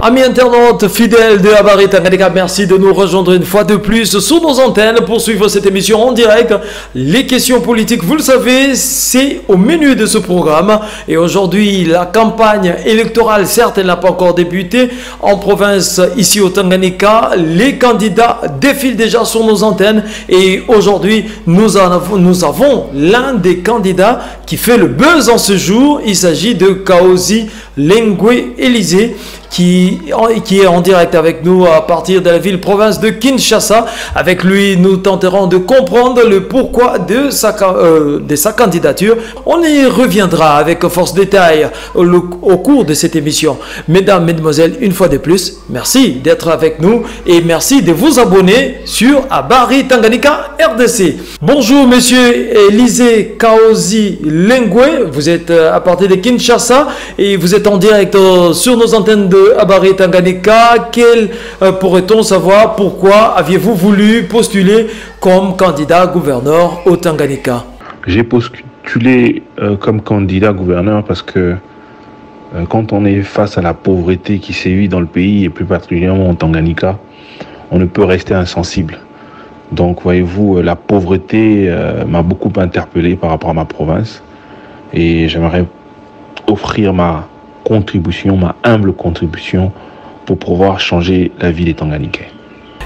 Amis internautes fidèles de Habari Tanganyika, merci de nous rejoindre une fois de plus sur nos antennes pour suivre cette émission en direct. Les questions politiques, vous le savez, c'est au menu de ce programme. Et aujourd'hui, la campagne électorale, certes, elle n'a pas encore débuté en province, ici au Tanganyika. Les candidats défilent déjà sur nos antennes. Et aujourd'hui, nous avons l'un des candidats qui fait le buzz en ce jour. Il s'agit de Kaozi Lengwe Élysée, qui est en direct avec nous à partir de la ville-province de Kinshasa. Avec lui, nous tenterons de comprendre le pourquoi de sa candidature. On y reviendra avec force détail au cours de cette émission. Mesdames, Mesdemoiselles, une fois de plus, merci d'être avec nous et merci de vous abonner sur Habari Tanganyika RDC. Bonjour, monsieur Élysée Kaozi Lengwe. Vous êtes à partir de Kinshasa et vous êtes en direct sur nos antennes de Habari Tanganyika. Pourrait-on savoir pourquoi aviez-vous voulu postuler comme candidat gouverneur au Tanganyika? J'ai postulé comme candidat gouverneur parce que quand on est face à la pauvreté qui sévit dans le pays et plus particulièrement au Tanganyika, on ne peut rester insensible. Donc voyez-vous, la pauvreté m'a beaucoup interpellé par rapport à ma province et j'aimerais offrir ma humble contribution pour pouvoir changer la vie des Tanganyikais.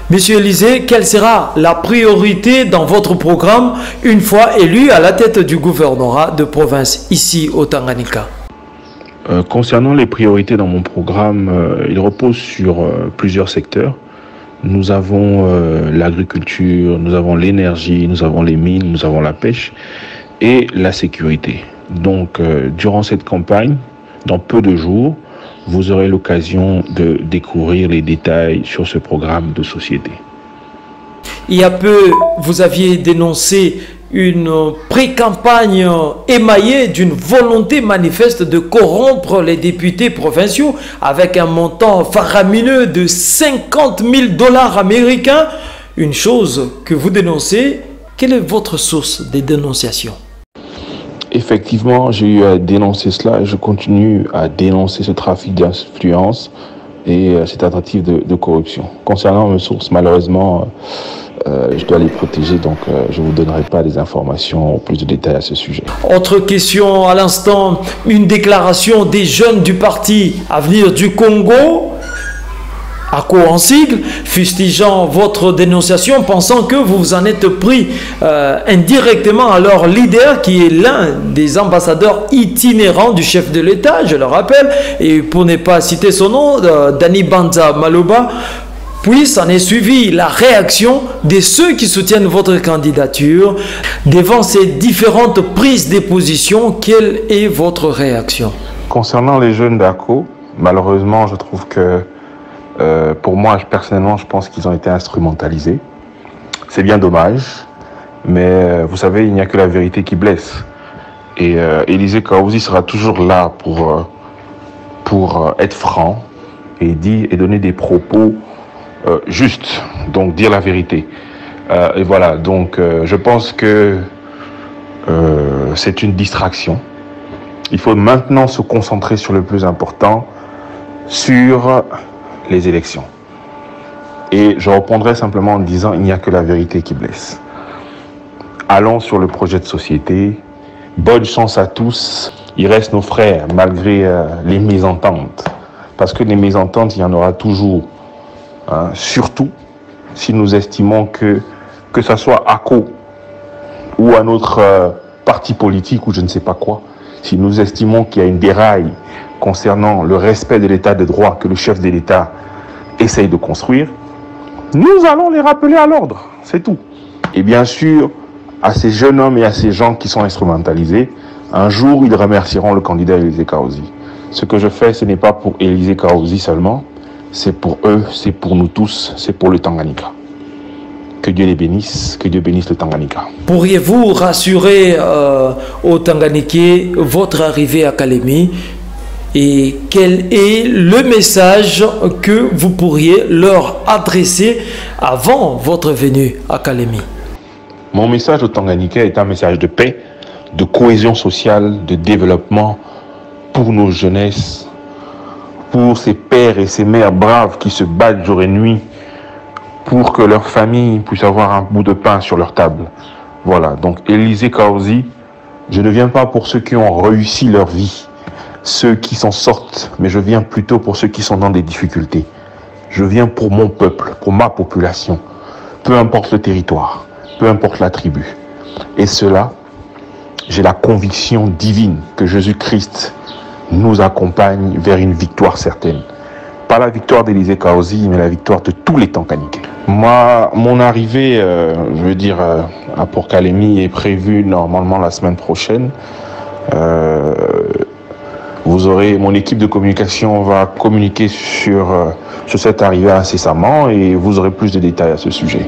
Monsieur Élysée, quelle sera la priorité dans votre programme une fois élu à la tête du gouvernorat de province ici au Tanganyika? Concernant les priorités dans mon programme, il repose sur plusieurs secteurs. Nous avons l'agriculture, nous avons l'énergie, nous avons les mines, nous avons la pêche et la sécurité. Donc, durant cette campagne, dans peu de jours, vous aurez l'occasion de découvrir les détails sur ce programme de société. Il y a peu, vous aviez dénoncé une pré-campagne émaillée d'une volonté manifeste de corrompre les députés provinciaux avec un montant faramineux de 50 000 $ américains. Une chose que vous dénoncez, quelle est votre source des dénonciations? Effectivement, j'ai eu à dénoncer cela et je continue à dénoncer ce trafic d'influence et cette tentative de corruption. Concernant mes sources, malheureusement, je dois les protéger, donc je ne vous donnerai pas des informations plus de détails à ce sujet. Autre question à l'instant, une déclaration des jeunes du parti Avenir du Congo, ACO en sigle, fustigeant votre dénonciation, pensant que vous vous en êtes pris indirectement à leur leader, qui est l'un des ambassadeurs itinérants du chef de l'État, je le rappelle, et pour ne pas citer son nom, Dani Banza Maloba. Puis s'en est suivi la réaction de ceux qui soutiennent votre candidature. Devant ces différentes prises de position, quelle est votre réaction? Concernant les jeunes d'ACO, malheureusement, je trouve que pour moi, personnellement, je pense qu'ils ont été instrumentalisés. C'est bien dommage, mais vous savez, il n'y a que la vérité qui blesse. Et Élysée Kaozi sera toujours là pour être franc et donner des propos justes, donc dire la vérité. Et voilà, donc je pense que c'est une distraction. Il faut maintenant se concentrer sur le plus important, sur les élections. Et je répondrai simplement en disant il n'y a que la vérité qui blesse. Allons sur le projet de société. Bonne chance à tous. Il reste nos frères malgré les mésententes. Parce que les mésententes, il y en aura toujours. Hein, surtout si nous estimons que ce soit ACO ou un autre parti politique ou je ne sais pas quoi, si nous estimons qu'il y a une déraille concernant le respect de l'état de droit que le chef de l'État essaye de construire, nous allons les rappeler à l'ordre, c'est tout. Et bien sûr, à ces jeunes hommes et à ces gens qui sont instrumentalisés, un jour, ils remercieront le candidat Élysée Kaozi. Ce que je fais, ce n'est pas pour Élysée Kaozi seulement, c'est pour eux, c'est pour nous tous, c'est pour le Tanganyika. Que Dieu les bénisse, que Dieu bénisse le Tanganyika. Pourriez-vous rassurer aux Tanganyikais votre arrivée à Kalemi? Et quel est le message que vous pourriez leur adresser avant votre venue à Kalemi? Mon message aux Tanganyikais est un message de paix, de cohésion sociale, de développement pour nos jeunesses, pour ces pères et ces mères braves qui se battent jour et nuit pour que leur famille puisse avoir un bout de pain sur leur table. Voilà, donc Élisée Kaozi, je ne viens pas pour ceux qui ont réussi leur vie, ceux qui s'en sortent, mais je viens plutôt pour ceux qui sont dans des difficultés. Je viens pour mon peuple, pour ma population, peu importe le territoire, peu importe la tribu. Et cela, j'ai la conviction divine que Jésus-Christ nous accompagne vers une victoire certaine. Pas la victoire d'Élisée Kaozi, mais la victoire de tous les Tankaniké. Moi, mon arrivée, à Port Calémie est prévue normalement la semaine prochaine. Vous aurez, mon équipe de communication va communiquer sur cette arrivée incessamment et vous aurez plus de détails à ce sujet.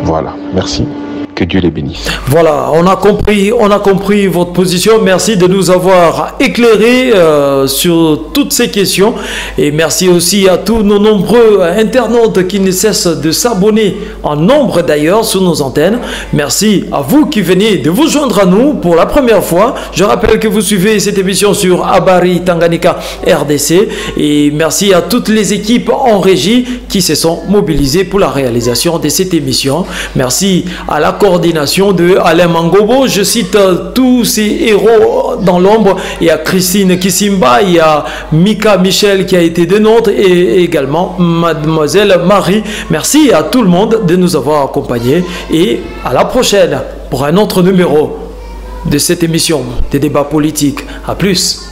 Voilà, merci. Que Dieu les bénisse. Voilà, on a compris votre position. Merci de nous avoir éclairé sur toutes ces questions. Et merci aussi à tous nos nombreux internautes qui ne cessent de s'abonner en nombre d'ailleurs sur nos antennes. Merci à vous qui venez de vous joindre à nous pour la première fois. Je rappelle que vous suivez cette émission sur Habari Tanganyika RDC. Et merci à toutes les équipes en régie qui se sont mobilisées pour la réalisation de cette émission. Merci à la coordination de Alain Mangobo. Je cite tous ces héros dans l'ombre. Il y a Christine Kissimba, il y a Mika Michel qui a été de Nantes et également Mademoiselle Marie. Merci à tout le monde de nous avoir accompagnés et à la prochaine pour un autre numéro de cette émission des débats politiques. À plus.